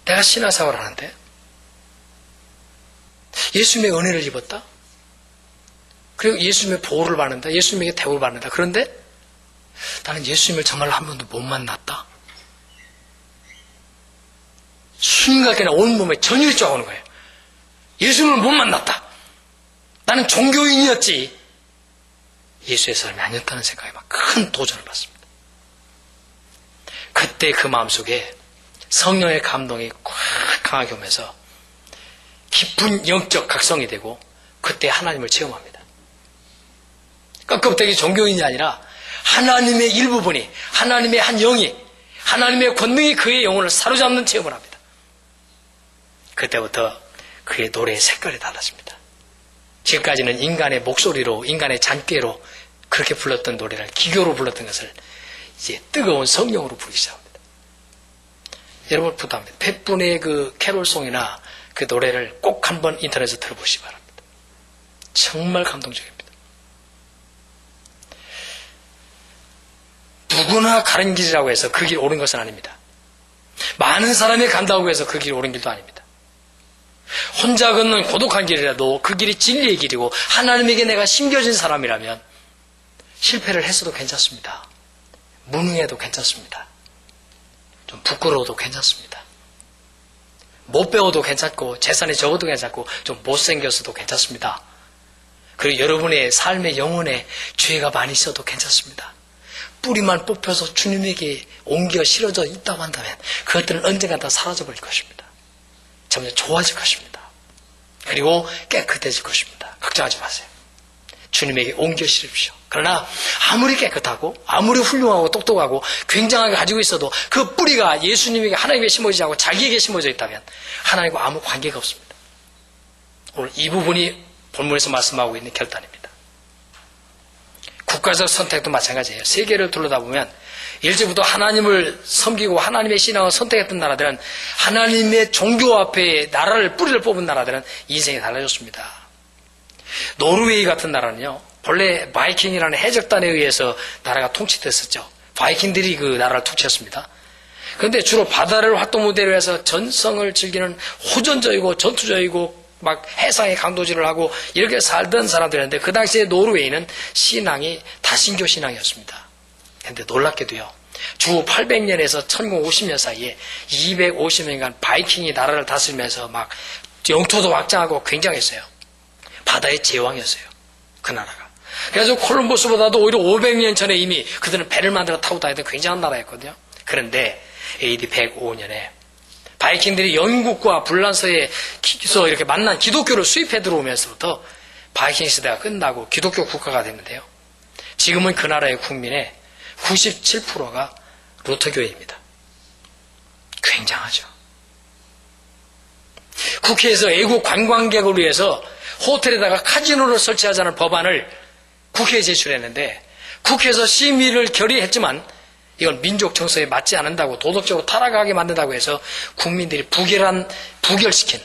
내가 신앙생활을 하는데 예수님의 은혜를 입었다. 그리고 예수님의 보호를 받는다. 예수님에게 대우를 받는다. 그런데 나는 예수님을 정말로 한 번도 못 만났다. 순간에 온몸에 전율이 쫙 오는 거예요. 예수님을 못 만났다. 나는 종교인이었지 예수의 사람이 아니었다는 생각에 막 큰 도전을 받습니다. 그때 그 마음속에 성령의 감동이 꽉 강하게 오면서 깊은 영적 각성이 되고 그때 하나님을 체험합니다. 껍데기 종교인이 아니라 하나님의 일부분이, 하나님의 한 영이, 하나님의 권능이 그의 영혼을 사로잡는 체험을 합니다. 그때부터 그의 노래의 색깔이 달라집니다. 지금까지는 인간의 목소리로, 인간의 잔꾀로 그렇게 불렀던 노래를, 기교로 불렀던 것을 이제 뜨거운 성령으로 부르기 시작합니다. 여러분 부탁합니다. 100분의 그 캐롤송이나 그 노래를 꼭 한번 인터넷에 들어보시기 바랍니다. 정말 감동적입니다. 누구나 가는 길이라고 해서 그 길 옳은 것은 아닙니다. 많은 사람이 간다고 해서 그 길 옳은 길도 아닙니다. 혼자 걷는 고독한 길이라도 그 길이 진리의 길이고 하나님에게 내가 심겨진 사람이라면 실패를 했어도 괜찮습니다. 무능해도 괜찮습니다. 좀 부끄러워도 괜찮습니다. 못 배워도 괜찮고 재산이 적어도 괜찮고 좀 못생겼어도 괜찮습니다. 그리고 여러분의 삶의 영혼에 죄가 많이 있어도 괜찮습니다. 뿌리만 뽑혀서 주님에게 옮겨 실어져 있다고 한다면 그것들은 언젠가 다 사라져버릴 것입니다. 점점 좋아질 것입니다. 그리고 깨끗해질 것입니다. 걱정하지 마세요. 주님에게 옮겨 실으십시오. 그러나 아무리 깨끗하고 아무리 훌륭하고 똑똑하고 굉장하게 가지고 있어도 그 뿌리가 예수님에게 하나님에게 심어지지 않고 자기에게 심어져 있다면 하나님과 아무 관계가 없습니다. 오늘 이 부분이 본문에서 말씀하고 있는 결단입니다. 국가적 선택도 마찬가지예요. 세계를 둘러다보면 일제부터 하나님을 섬기고 하나님의 신앙을 선택했던 나라들은 하나님의 종교 앞에 나라를 뿌리를 뽑은 나라들은 인생이 달라졌습니다. 노르웨이 같은 나라는요. 본래 바이킹이라는 해적단에 의해서 나라가 통치됐었죠. 바이킹들이 그 나라를 통치했습니다. 그런데 주로 바다를 활동 무대로 해서 전성을 즐기는 호전적이고 전투적이고 막 해상의 강도질을 하고 이렇게 살던 사람들이었는데 그 당시에 노르웨이는 신앙이 다신교 신앙이었습니다. 그런데 놀랍게도요. 주 800년에서 1050년 사이에 250년간 바이킹이 나라를 다스리면서 막 영토도 확장하고 굉장했어요. 바다의 제왕이었어요. 그 나라가. 그래서 콜럼버스보다도 오히려 500년 전에 이미 그들은 배를 만들어 타고 다니던 굉장한 나라였거든요. 그런데 AD 105년에 바이킹들이 영국과 불란서에서 이렇게 만난 기독교를 수입해 들어오면서부터 바이킹 시대가 끝나고 기독교 국가가 됐는데요. 지금은 그 나라의 국민의 97%가 루터교회입니다. 굉장하죠. 국회에서 애국 관광객을 위해서 호텔에다가 카지노를 설치하자는 법안을 국회에 제출했는데 국회에서 심의를 결의했지만 이건 민족 정서에 맞지 않는다고 도덕적으로 타락하게 만든다고 해서 국민들이 부결시킨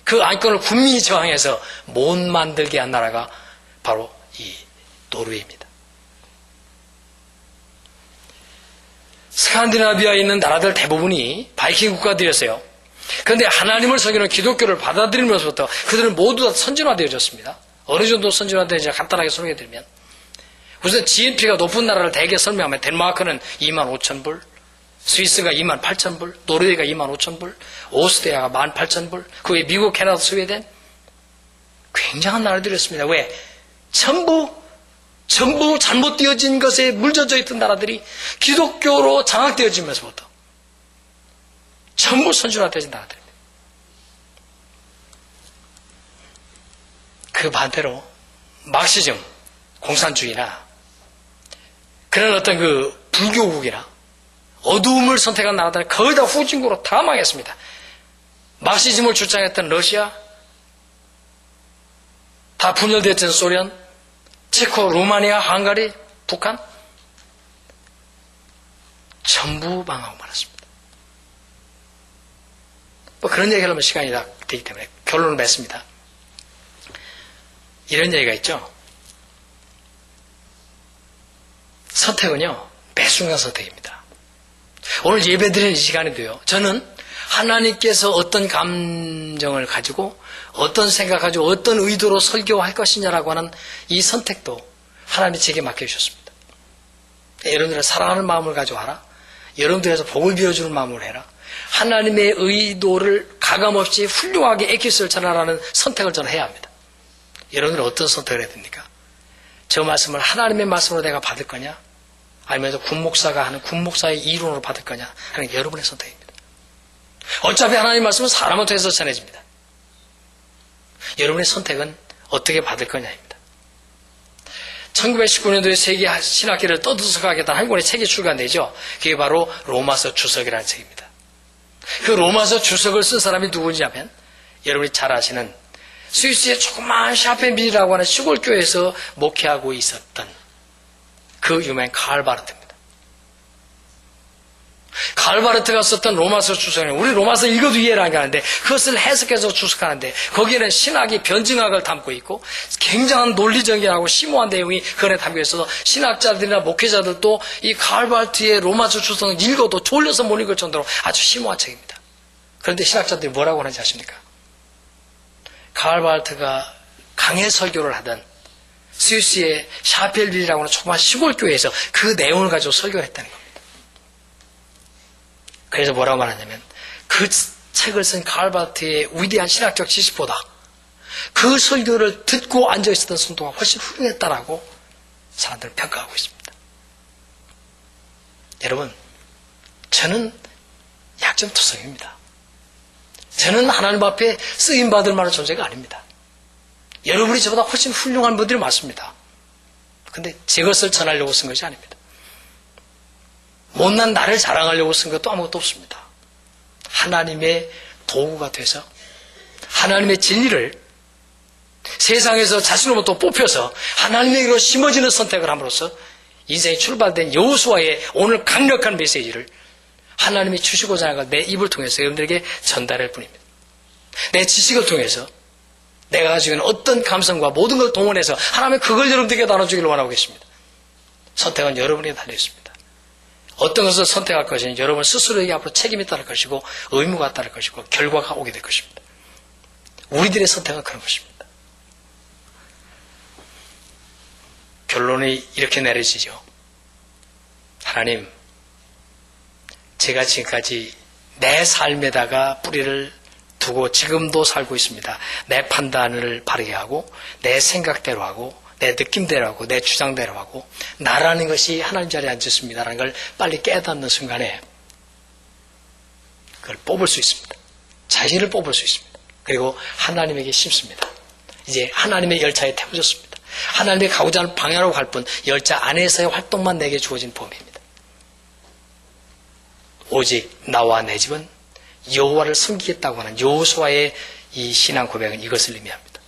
그 안건을 국민이 저항해서 못 만들게 한 나라가 바로 이 노르웨이입니다. 스칸디나비아에 있는 나라들 대부분이 바이킹 국가들이었어요. 그런데 하나님을 섬기는 기독교를 받아들이면서부터 그들은 모두 다 선진화되어졌습니다. 어느 정도 선진화되어지냐 간단하게 설명해드리면 우선 GNP가 높은 나라를 대개 설명하면 덴마크는 25,000불, 스위스가 28,000불, 노르웨이가 25,000불, 오스트리아가 18,000불, 그 외에 미국, 캐나다, 스웨덴 굉장한 나라들이었습니다. 왜? 전부 잘못되어진 것에 물젖어 있던 나라들이 기독교로 장악되어지면서부터 전부 선진화되어진 나라들입니다. 그 반대로 막시즘, 공산주의나 그런 어떤 그 불교국이나 어두움을 선택한 나라들은 거의 다 후진국으로 다 망했습니다. 막시즘을 주장했던 러시아, 다 분열됐던 소련, 체코, 루마니아, 헝가리, 북한 전부 망하고 말았습니다. 뭐 그런 얘기를 하면 시간이 다 되기 때문에 결론을 맺습니다. 이런 얘기가 있죠. 선택은요, 매 순간 선택입니다. 오늘 예배드리는 이 시간에도요, 저는 하나님께서 어떤 감정을 가지고 어떤 생각 가지고 어떤 의도로 설교할 것이냐라고 하는 이 선택도 하나님이 제게 맡겨주셨습니다. 여러분들의 사랑하는 마음을 가지고 하라. 여러분들에서 복을 비워주는 마음으로 해라. 하나님의 의도를 가감없이 훌륭하게 에키스를 전하라는 선택을 저는 해야 합니다. 여러분들은 어떤 선택을 해야 됩니까? 저 말씀을 하나님의 말씀으로 내가 받을 거냐? 아니면 군목사가 하는 군목사의 이론으로 받을 거냐? 하는 게 여러분의 선택입니다. 어차피 하나님의 말씀은 사람을 통해서 전해집니다. 여러분의 선택은 어떻게 받을 거냐입니다. 1919년도에 세계 신학계를 떠들썩하겠다는 한 권의 책이 출간되죠. 그게 바로 로마서 주석이라는 책입니다. 그 로마서 주석을 쓴 사람이 누구냐면 여러분이 잘 아시는 스위스의 조그마한 샤펜빌이라고 하는 시골 교회에서 목회하고 있었던 그 유명한 칼 바르트입니다. 칼 바르트가 썼던 로마서 주석은 우리 로마서 읽어도 이해를 안 가는데 그것을 해석해서 주석하는데 거기에는 신학이 변증학을 담고 있고 굉장한 논리적이라고 심오한 내용이 그 안에 담겨 있어서 신학자들이나 목회자들도 이 칼 바르트의 로마서 주석을 읽어도 졸려서 못 읽을 정도로 아주 심오한 책입니다. 그런데 신학자들이 뭐라고 하는지 아십니까? 칼 바르트가 강해 설교를 하던 스위스의 샤펠빌이라고 하는 조그만 시골 교회에서 그 내용을 가지고 설교를 했다는 겁니다. 그래서 뭐라고 말하냐면 그 책을 쓴 칼 바르트의 위대한 신학적 지식보다 그 설교를 듣고 앉아있었던 성도가 훨씬 훌륭했다라고 사람들은 평가하고 있습니다. 여러분, 저는 약점투성입니다. 저는 하나님 앞에 쓰임받을 만한 존재가 아닙니다. 여러분이 저보다 훨씬 훌륭한 분들이 많습니다. 근데 제 것을 전하려고 쓴 것이 아닙니다. 못난 나를 자랑하려고 쓴 것도 아무것도 없습니다. 하나님의 도구가 돼서 하나님의 진리를 세상에서 자신으로부터 뽑혀서 하나님에게로 심어지는 선택을 함으로써 인생이 출발된 여호수아의 오늘 강력한 메시지를 하나님이 주시고자 하는 걸 내 입을 통해서 여러분들에게 전달할 뿐입니다. 내 지식을 통해서 내가 가지고 있는 어떤 감성과 모든 걸 동원해서 하나님이 그걸 여러분들에게 나눠주기를 원하고 계십니다. 선택은 여러분에게 달려있습니다. 어떤 것을 선택할 것이니 여러분 스스로에게 앞으로 책임이 따를 것이고 의무가 따를 것이고 결과가 오게 될 것입니다. 우리들의 선택은 그런 것입니다. 결론이 이렇게 내려지죠. 하나님, 제가 지금까지 내 삶에다가 뿌리를 두고 지금도 살고 있습니다. 내 판단을 바르게 하고 내 생각대로 하고 내 느낌대로 하고 내 주장대로 하고 나라는 것이 하나님 자리에 앉았습니다라는 걸 빨리 깨닫는 순간에 그걸 뽑을 수 있습니다. 자신을 뽑을 수 있습니다. 그리고 하나님에게 심습니다. 이제 하나님의 열차에 태워졌습니다. 하나님이 가고자 하는 방향으로 갈 뿐 열차 안에서의 활동만 내게 주어진 범위입니다. 오직 나와 내 집은 여호와를 섬기겠다고 하는 여호수아의 이 신앙 고백은 이것을 의미합니다.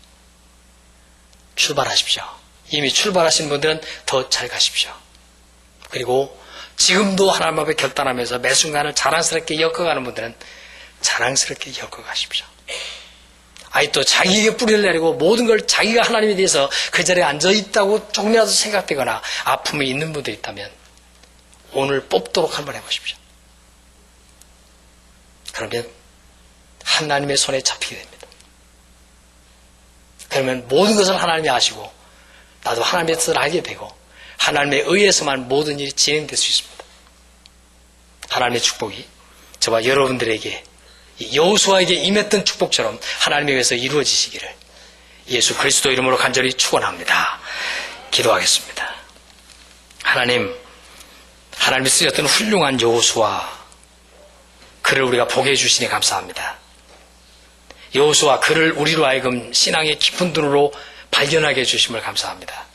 출발하십시오. 이미 출발하신 분들은 더 잘 가십시오. 그리고 지금도 하나님 앞에 결단하면서 매 순간을 자랑스럽게 엮어가는 분들은 자랑스럽게 엮어가십시오. 아니 또 자기에게 뿌리를 내리고 모든 걸 자기가 하나님에 대해서 그 자리에 앉아있다고 조금이라도 생각되거나 아픔이 있는 분들이 있다면 오늘 뽑도록 한번 해보십시오. 그러면 하나님의 손에 잡히게 됩니다. 그러면 모든 것을 하나님이 아시고 나도 하나님의 뜻을 알게 되고 하나님에 의해서만 모든 일이 진행될 수 있습니다. 하나님의 축복이 저와 여러분들에게 여호수아에게 임했던 축복처럼 하나님에 의해서 이루어지시기를 예수 그리스도 이름으로 간절히 축원합니다. 기도하겠습니다. 하나님이 쓰였던 훌륭한 여호수아 그를 우리가 보게 해주시니 감사합니다. 여호수아 그를 우리로 하여금 신앙의 깊은 눈으로 발견하게 해주심을 감사합니다.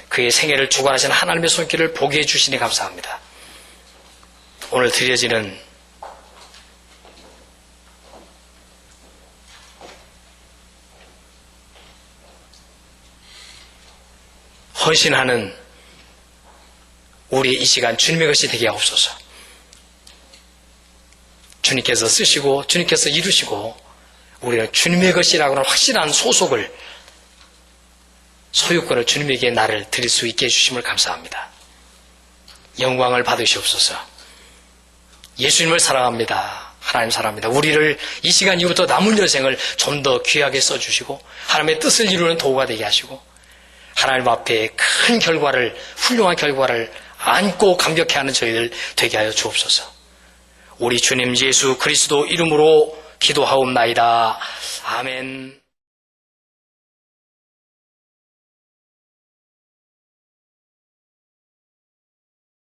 그의 생애를 주관하신 하나님의 손길을 보게 해주시니 감사합니다. 오늘 드려지는 헌신하는 우리의 이 시간 주님의 것이 되게 하옵소서. 주님께서 쓰시고 주님께서 이루시고 우리는 주님의 것이라고 하는 확실한 소속을 소유권을 주님에게 나를 드릴 수 있게 해주심을 감사합니다. 영광을 받으시옵소서. 예수님을 사랑합니다. 하나님 사랑합니다. 우리를 이 시간 이후부터 남은 여생을 좀 더 귀하게 써주시고 하나님의 뜻을 이루는 도구가 되게 하시고 하나님 앞에 큰 결과를 훌륭한 결과를 안고 감격해하는 저희들 되게 하여 주옵소서. 우리 주님 예수 그리스도 이름으로 기도하옵나이다. 아멘.